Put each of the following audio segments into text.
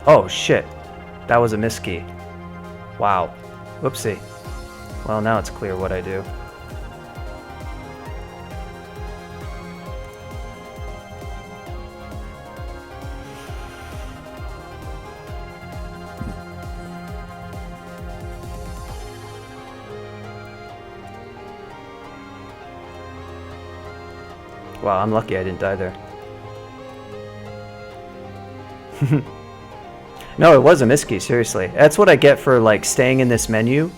Oh, shit. That was a miskey. Wow. Whoopsie. Well, now it's clear what I do. Wow, I'm lucky I didn't die there. No, it was a miskey, seriously. That's what I get for like staying in this menu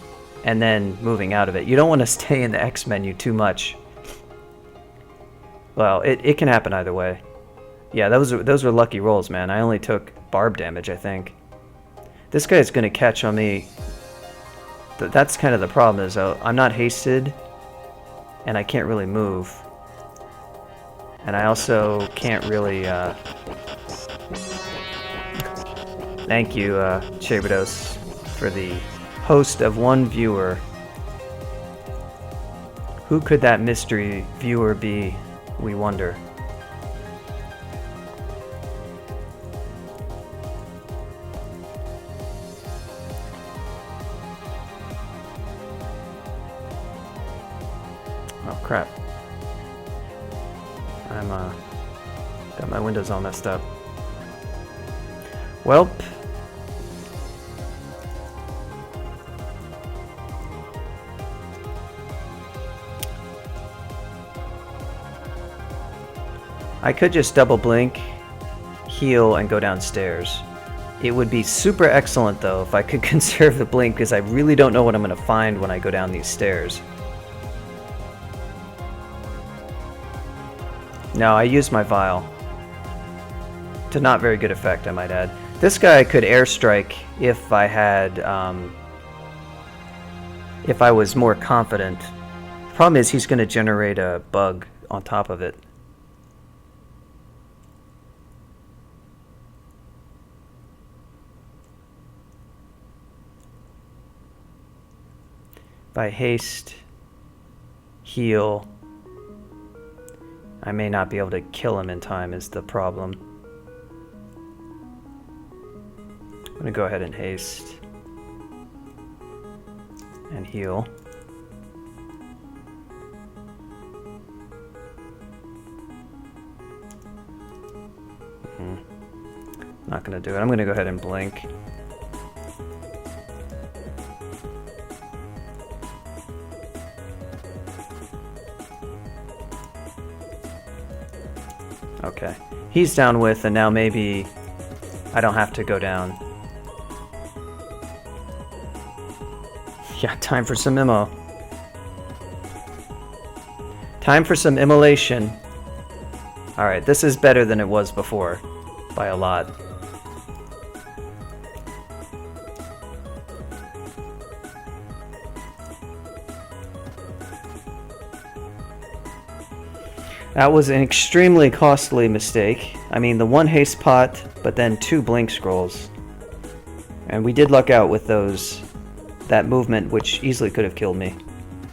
and then moving out of it. You don't want to stay in the X menu too much. Well, it can happen either way. Yeah, those were lucky rolls, man. I only took barb damage, I think. This guy's gonna catch on me. That's kind of the problem, is I'm not hasted, and I can't really move. And I also can't really, Thank you, Shaberdos, for the host of one viewer. Who could that mystery viewer be, we wonder? Oh, crap. I'm, got my windows all messed up. Welp. I could just double blink, heal, and go downstairs. It would be super excellent though if I could conserve the blink, because I really don't know what I'm going to find when I go down these stairs. No, I used my vial. To not very good effect, I might add. This guy could airstrike if I had, if I was more confident. The problem is he's going to generate a bug on top of it. If I haste, heal, I may not be able to kill him in time is the problem. I'm gonna go ahead and haste and heal. Not gonna do it. I'm gonna go ahead and blink. Okay, he's down with, and now maybe I don't have to go down. Yeah, time for some immo. Time for some immolation. Alright, this is better than it was before, by a lot. That was an extremely costly mistake. I mean, the one haste pot, but then 2 blink scrolls. And we did luck out with that movement, which easily could have killed me.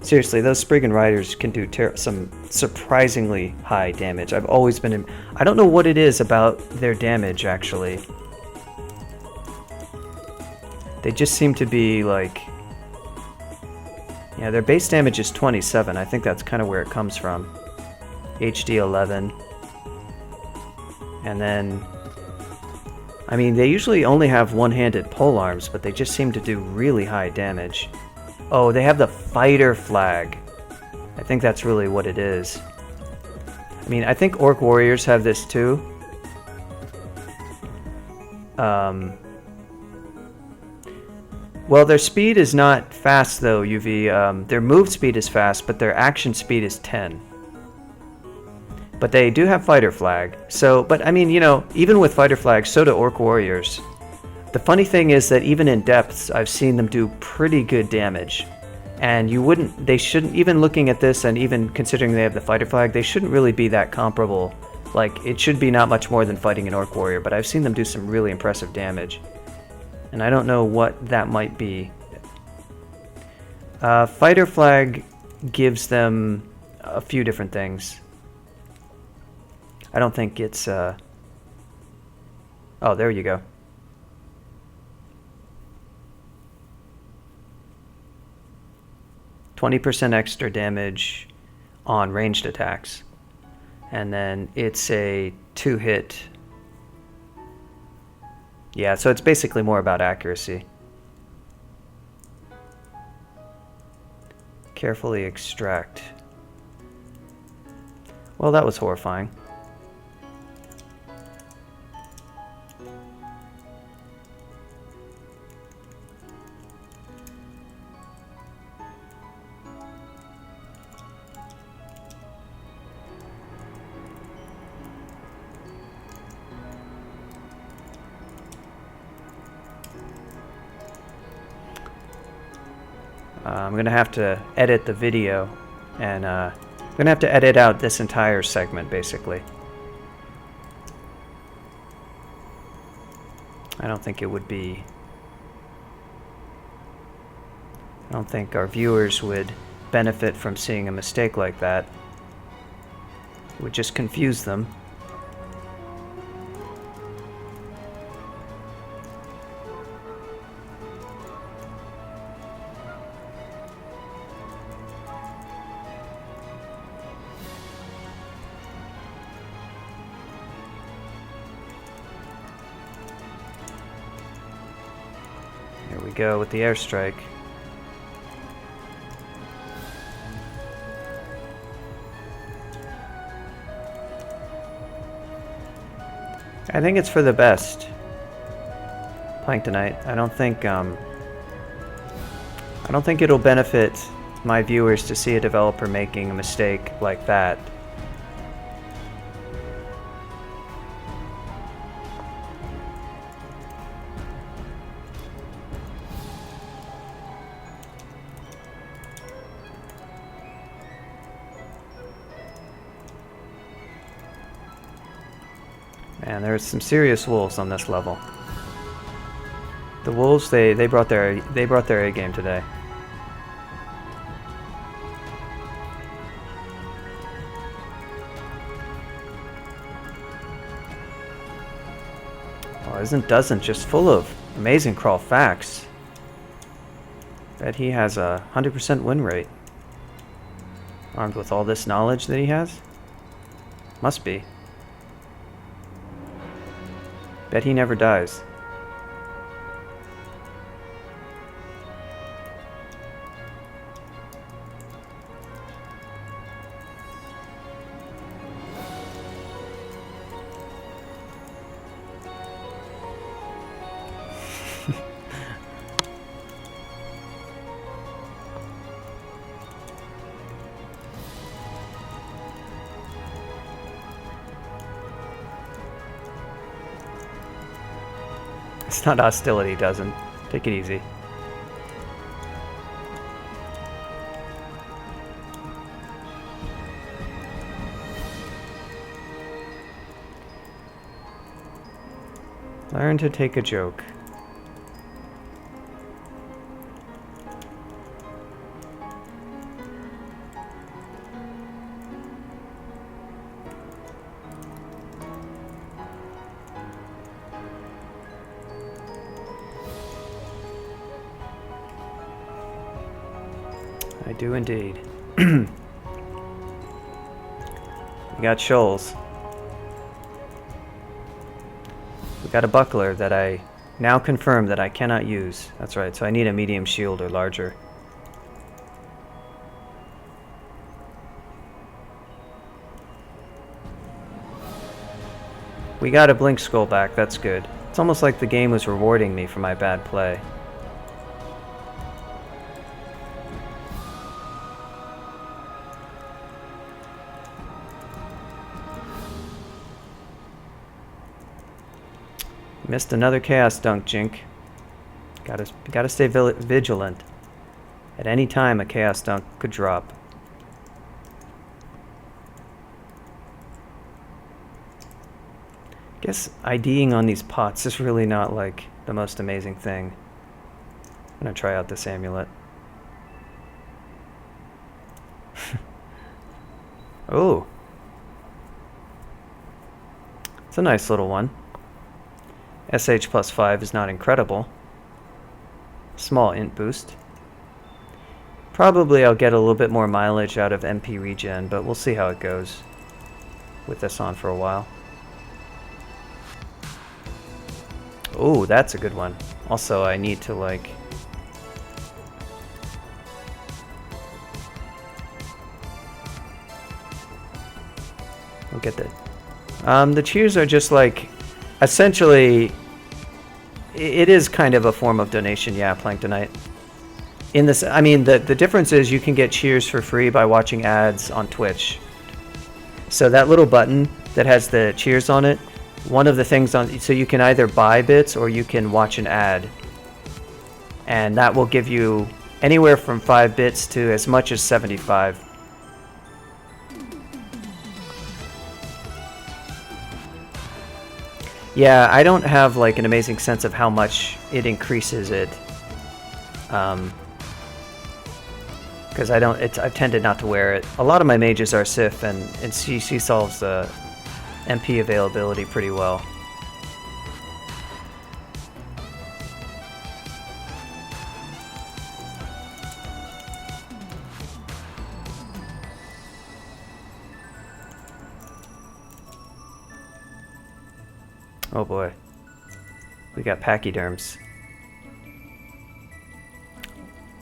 Seriously, those Spriggan Riders can do some surprisingly high damage. I've always been I don't know what it is about their damage, actually. They just seem to be like... Yeah, their base damage is 27. I think that's kind of where it comes from. HD 11. And then... I mean, they usually only have one-handed polearms, but they just seem to do really high damage. Oh, they have the fighter flag. I think that's really what it is. I mean, I think Orc Warriors have this too. Well, their speed is not fast though, UV. Their move speed is fast, but their action speed is 10. But they do have fighter flag. So, but I mean, you know, even with fighter flag, so do Orc Warriors. The funny thing is that even in depths, I've seen them do pretty good damage. And they shouldn't, even looking at this and even considering they have the fighter flag, they shouldn't really be that comparable. Like, it should be not much more than fighting an Orc Warrior, but I've seen them do some really impressive damage. And I don't know what that might be. Fighter flag gives them a few different things. I don't think it's... Oh, there you go. 20% extra damage on ranged attacks. And then it's a 2-hit. Yeah, so it's basically more about accuracy. Carefully extract. Well, that was horrifying. I'm going to have to edit the video, and I'm going to have to edit out this entire segment, basically. I don't think our viewers would benefit from seeing a mistake like that. It would just confuse them. Here we go with the airstrike. I think it's for the best playing tonight. I don't think it'll benefit my viewers to see a developer making a mistake like that. And there's some serious wolves on this level. The wolves, they brought their A game today. Oh, isn't Doesn't just full of amazing crawl facts? Bet he has a 100% win rate. Armed with all this knowledge that he has? Must be. Bet he never dies. It's not hostility, doesn't. Take it easy. Learn to take a joke. I do indeed. We got shoals. We got a buckler that I now confirm that I cannot use. That's right, so I need a medium shield or larger. We got a blink skull back, that's good. It's almost like the game was rewarding me for my bad play. Missed another chaos dunk, Jink. Gotta stay vigilant. At any time, a chaos dunk could drop. Guess IDing on these pots is really not like the most amazing thing. I'm gonna try out this amulet. Oh, it's a nice little one. SH plus 5 is not incredible. Small int boost. Probably I'll get a little bit more mileage out of MP regen, but we'll see how it goes with this on for a while. Oh, that's a good one. Also, I need to like... We'll get that. The cheers are just like... Essentially, it is kind of a form of donation, yeah, Planktonite. In this, I mean, the difference is you can get cheers for free by watching ads on Twitch. So that little button that has the cheers on it, one of the things on, so you can either buy bits or you can watch an ad. And that will give you anywhere from 5 bits to as much as 75. Yeah, I don't have like an amazing sense of how much it increases it. Because I've tended not to wear it. A lot of my mages are Sif, and she solves the MP availability pretty well. Oh boy. We got pachyderms.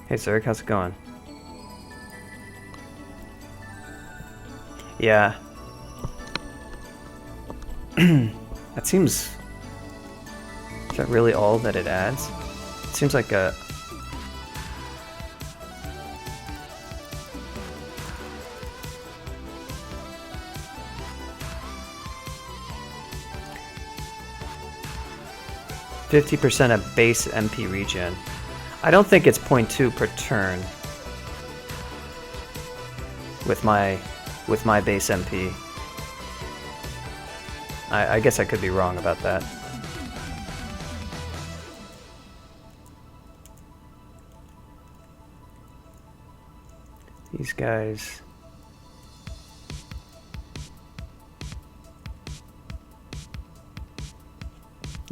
Hey Zerg, how's it going? Yeah. That seems... Is that really all that it adds? It seems like a... %50 of base MP regen. I don't think it's 0.2 per turn with my base MP. I guess I could be wrong about that. These guys...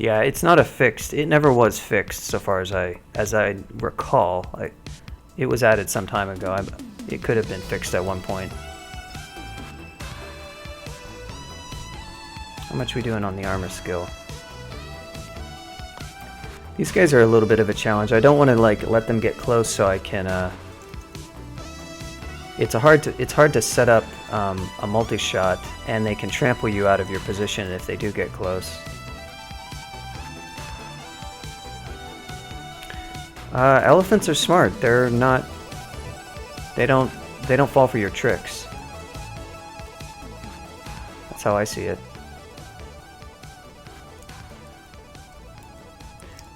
Yeah, it's not a fixed. It never was fixed, so far as I recall. It was added some time ago. It could have been fixed at one point. How much are we doing on the armor skill? These guys are a little bit of a challenge. I don't want to like let them get close, so I can. It's hard to set up a multi-shot, and they can trample you out of your position if they do get close. Elephants are smart. They're not. They don't fall for your tricks. That's how I see it.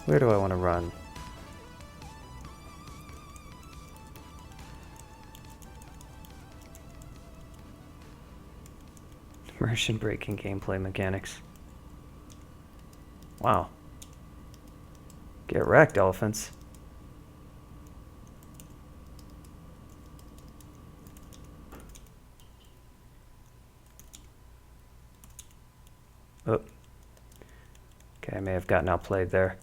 Where do I want to run? Immersion breaking gameplay mechanics. Wow. Get wrecked, elephants. Oh. Okay, I may have gotten outplayed there.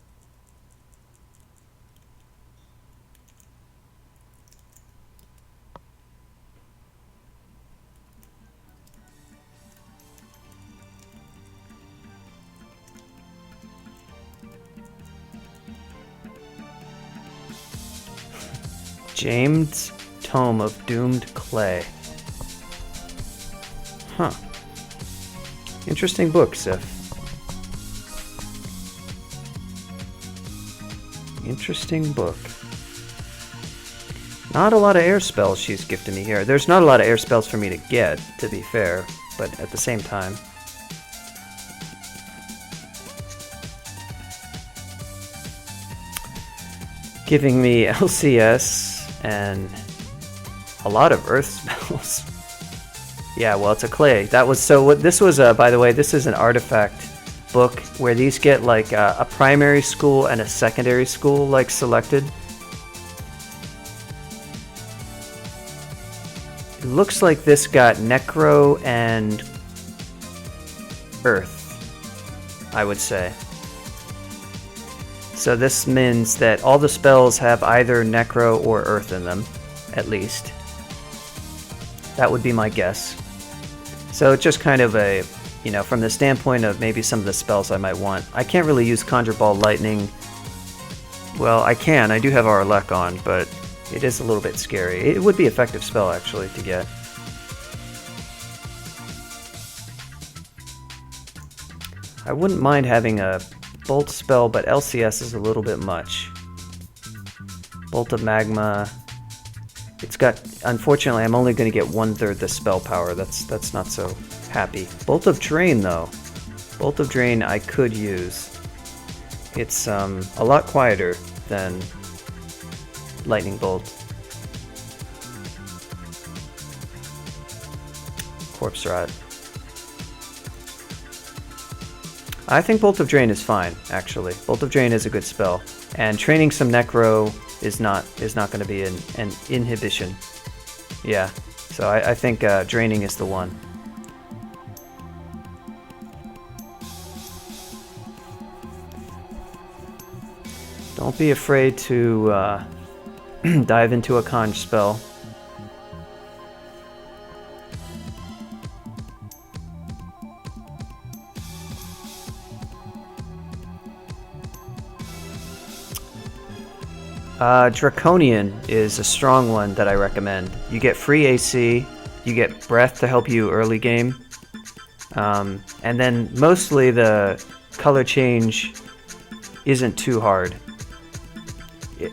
James Tome of Doomed Clay. Huh. Interesting book, Sif. Interesting book. Not a lot of air spells she's gifted me here. There's not a lot of air spells for me to get, to be fair, but at the same time. Giving me LCS and a lot of earth spells. Yeah, well, it's a clay. That was so. What this was, by the way, this is an artifact book where these get like a primary school and a secondary school like selected. It looks like this got Necro and Earth, I would say. So this means that all the spells have either Necro or Earth in them, at least. That would be my guess. So it's just kind of a, you know, from the standpoint of maybe some of the spells I might want. I can't really use Conjure Ball Lightning. Well, I can. I do have Arlec on, but it is a little bit scary. It would be an effective spell, actually, to get. I wouldn't mind having a Bolt spell, but LCS is a little bit much. Bolt of Magma. It's got, unfortunately, I'm only going to get 1/3 the spell power. That's not so happy. Bolt of Drain, though. Bolt of Drain I could use. It's a lot quieter than Lightning Bolt. Corpse Rot. I think Bolt of Drain is fine, actually. Bolt of Drain is a good spell, and training some Necro is not going to be an inhibition. Yeah, so I think draining is the one. Don't be afraid to dive into a conj spell. Draconian is a strong one that I recommend. You get free AC, you get Breath to help you early game, and then mostly the color change isn't too hard.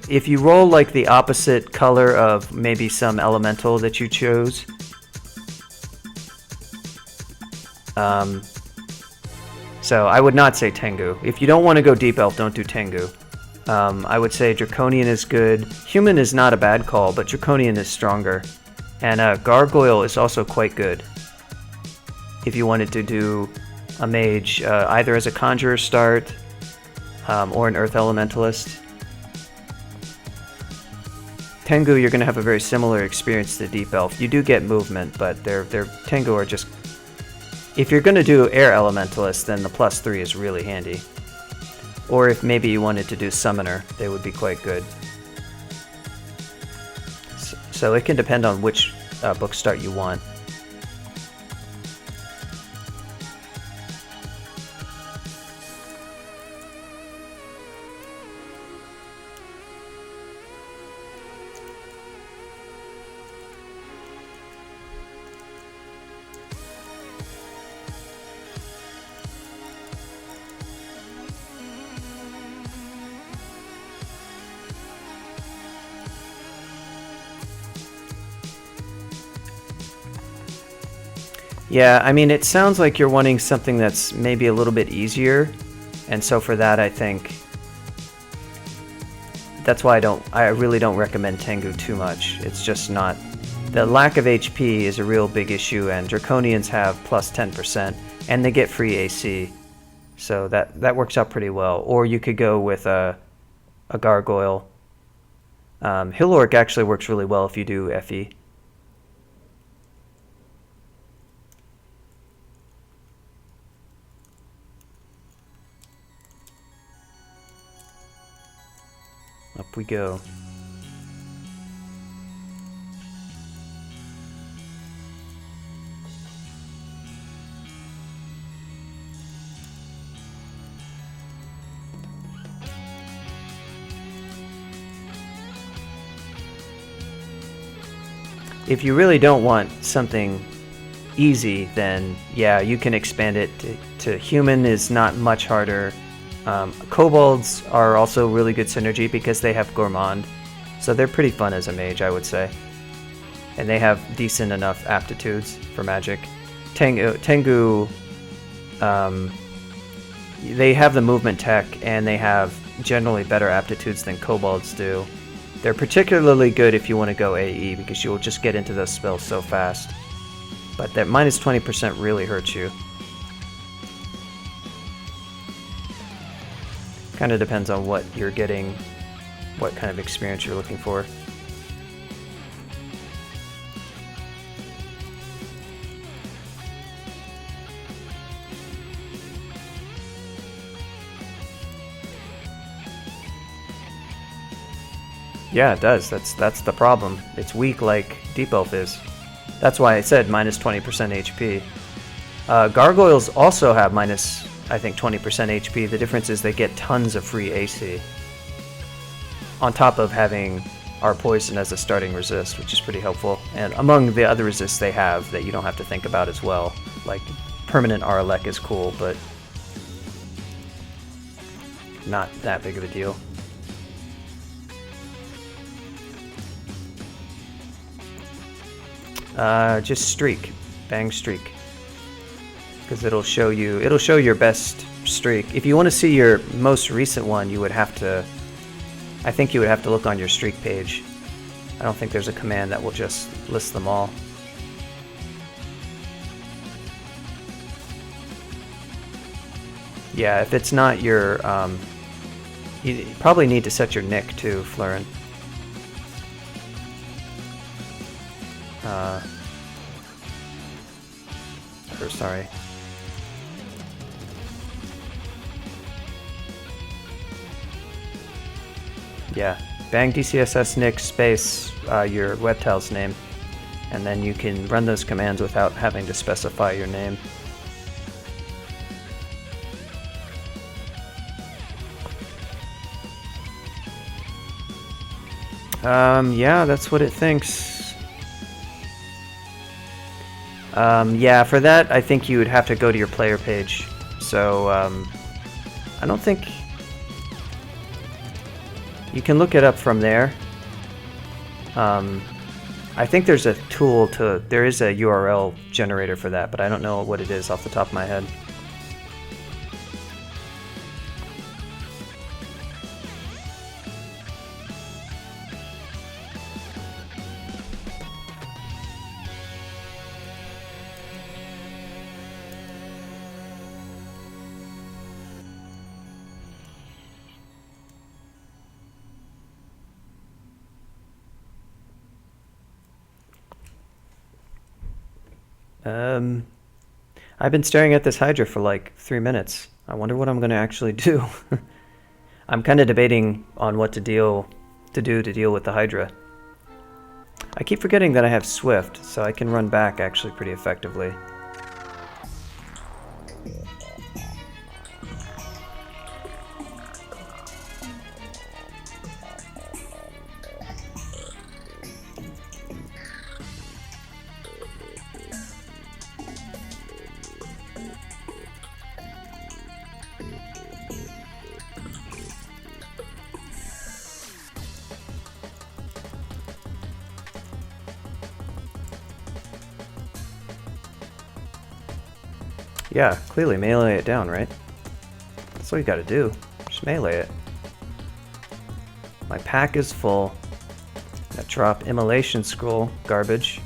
If you roll like the opposite color of maybe some elemental that you chose, so I would not say Tengu. If you don't want to go Deep Elf, don't do Tengu. I would say Draconian is good. Human is not a bad call, but Draconian is stronger. And Gargoyle is also quite good. If you wanted to do a mage, either as a Conjurer start, or an Earth Elementalist. Tengu, you're going to have a very similar experience to Deep Elf. You do get movement, but their Tengu are just... If you're going to do Air Elementalist, then the +3 is really handy. Or if maybe you wanted to do Summoner, they would be quite good. So it can depend on which book start you want. Yeah, I mean, it sounds like you're wanting something that's maybe a little bit easier, and so for that, I think that's why I really don't recommend Tengu too much. It's just not, the lack of HP is a real big issue, and Draconians have plus 10%, and they get free AC, so that works out pretty well. Or you could go with a Gargoyle. Hill Orc actually works really well if you do FE. Up we go. If you really don't want something easy, then yeah, you can expand it to human is not much harder. Kobolds are also really good synergy because they have Gourmand, so they're pretty fun as a mage, I would say. And they have decent enough aptitudes for magic. Tengu, they have the movement tech, and they have generally better aptitudes than Kobolds do. They're particularly good if you want to go AE, because you'll just get into those spells so fast. But that minus 20% really hurts you. Kind of depends on what you're getting, what kind of experience you're looking for. Yeah, it does. That's the problem. It's weak like Deep Elf is. That's why I said minus 20% HP. Gargoyles also have minus, I think, 20% HP. The difference is they get tons of free AC. On top of having our poison as a starting resist, which is pretty helpful. And among the other resists they have that you don't have to think about as well, like permanent Aralek is cool, but not that big of a deal. Just streak. Bang streak. Because it'll show your best streak. If you want to see your most recent one, you would have to, I think you would have to look on your streak page. I don't think there's a command that will just list them all. Yeah, if it's not your, you probably need to set your nick too, Florin. Or sorry. Yeah, bang DCSS nick space your webtile's name, and then you can run those commands without having to specify your name. Yeah, that's what it thinks. Yeah, for that, I think you would have to go to your player page. So, I don't think... You can look it up from there. I think there's a tool to... There is a URL generator for that, but I don't know what it is off the top of my head. I've been staring at this Hydra for like 3 minutes. I wonder what I'm going to actually do. I'm kind of debating on what to do to deal with the Hydra. I keep forgetting that I have Swift, so I can run back actually pretty effectively. Yeah, clearly melee it down, right? That's what you gotta do. Just melee it. My pack is full. I drop Immolation Scroll, garbage.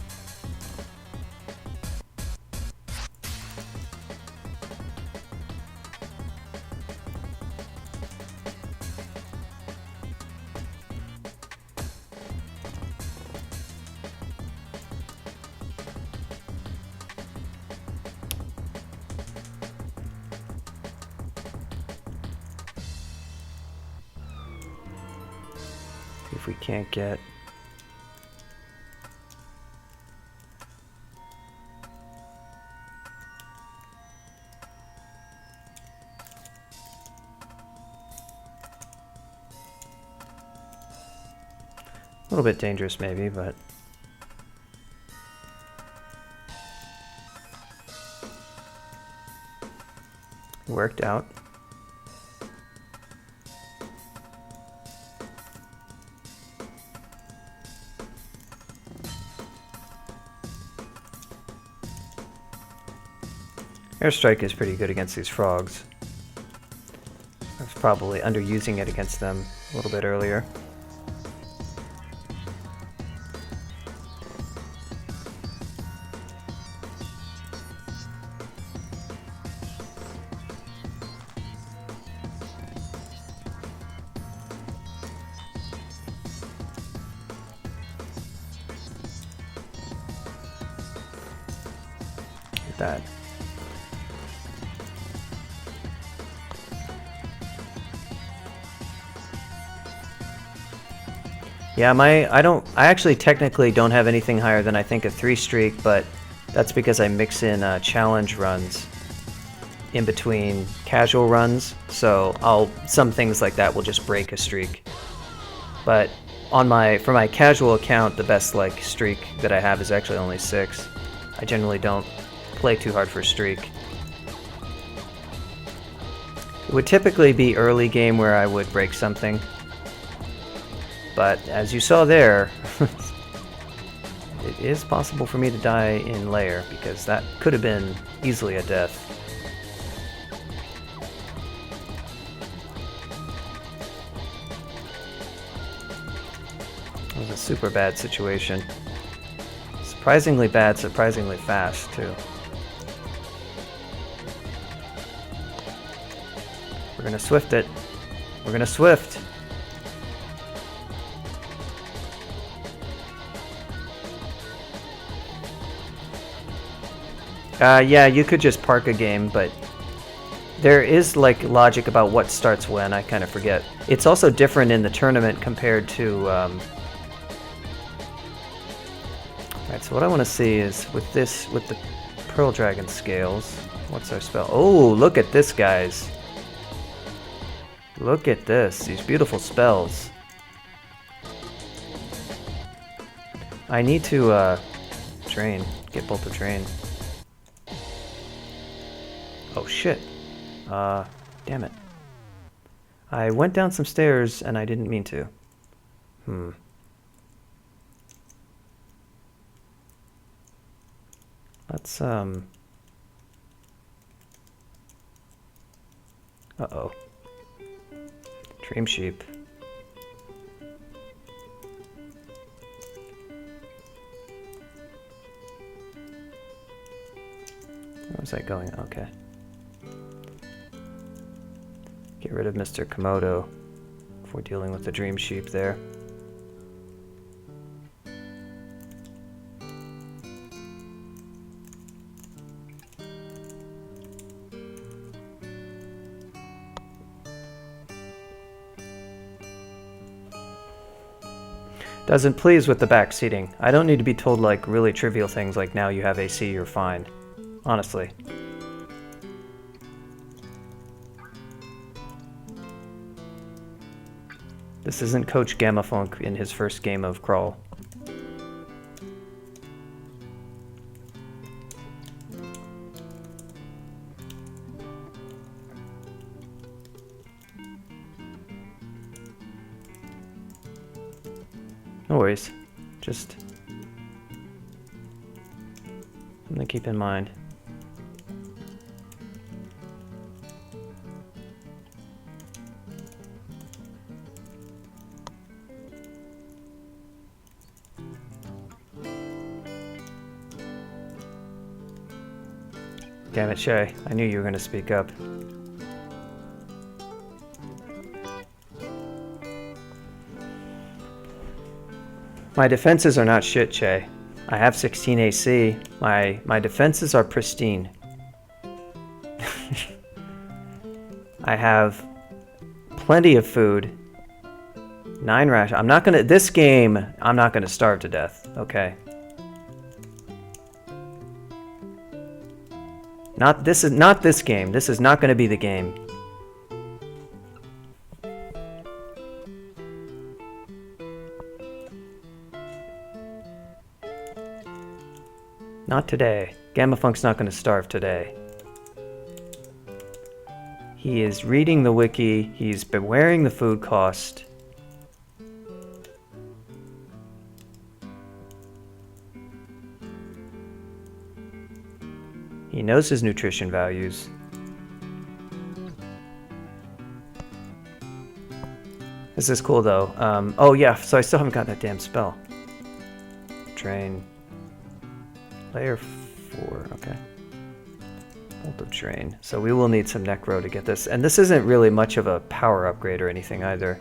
If we can't get... A little bit dangerous maybe, but... It worked out. Airstrike is pretty good against these frogs. I was probably underusing it against them a little bit earlier. That. Yeah, I actually technically don't have anything higher than I think a 3 streak, but that's because I mix in challenge runs in between casual runs, so some things like that will just break a streak. But for my casual account, the best like streak that I have is actually only 6. I generally don't play too hard for a streak. It would typically be early game where I would break something. But as you saw there, it is possible for me to die in lair, because that could have been easily a death. It was a super bad situation. Surprisingly bad, surprisingly fast, too. We're gonna swift it. We're gonna swift. Yeah, you could just park a game, but there is like logic about what starts when. I kind of forget. It's also different in the tournament compared to. Alright, so what I want to see is with the Pearl Dragon scales. What's our spell? Oh, look at this, guys. Look at this. These beautiful spells. I need to train. Get bolt of train. Oh shit. Damn it. I went down some stairs and I didn't mean to. Let's, uh-oh. Dream sheep. Where was I going? Okay. Get rid of Mr. Komodo before dealing with the dream sheep there. Doesn't please with the back seating. I don't need to be told like really trivial things like now you have AC, you're fine. Honestly. This isn't Coach Gammafunk in his first game of Crawl. No worries. Just something to keep in mind. Damn it, Shay. I knew you were going to speak up. My defenses are not shit, Shay. I have 16 AC. My defenses are pristine. I have plenty of food. 9 rations. I'm not gonna... This game, I'm not gonna starve to death, okay? Not this game. This is not gonna be the game. Not today. Gammafunk's not going to starve today. He is reading the wiki. He's bewaring the food cost. He knows his nutrition values. This is cool though. Oh yeah, so I still haven't got that damn spell. Train. Layer 4, okay. Bolt of Train. So we will need some Necro to get this. And this isn't really much of a power upgrade or anything either.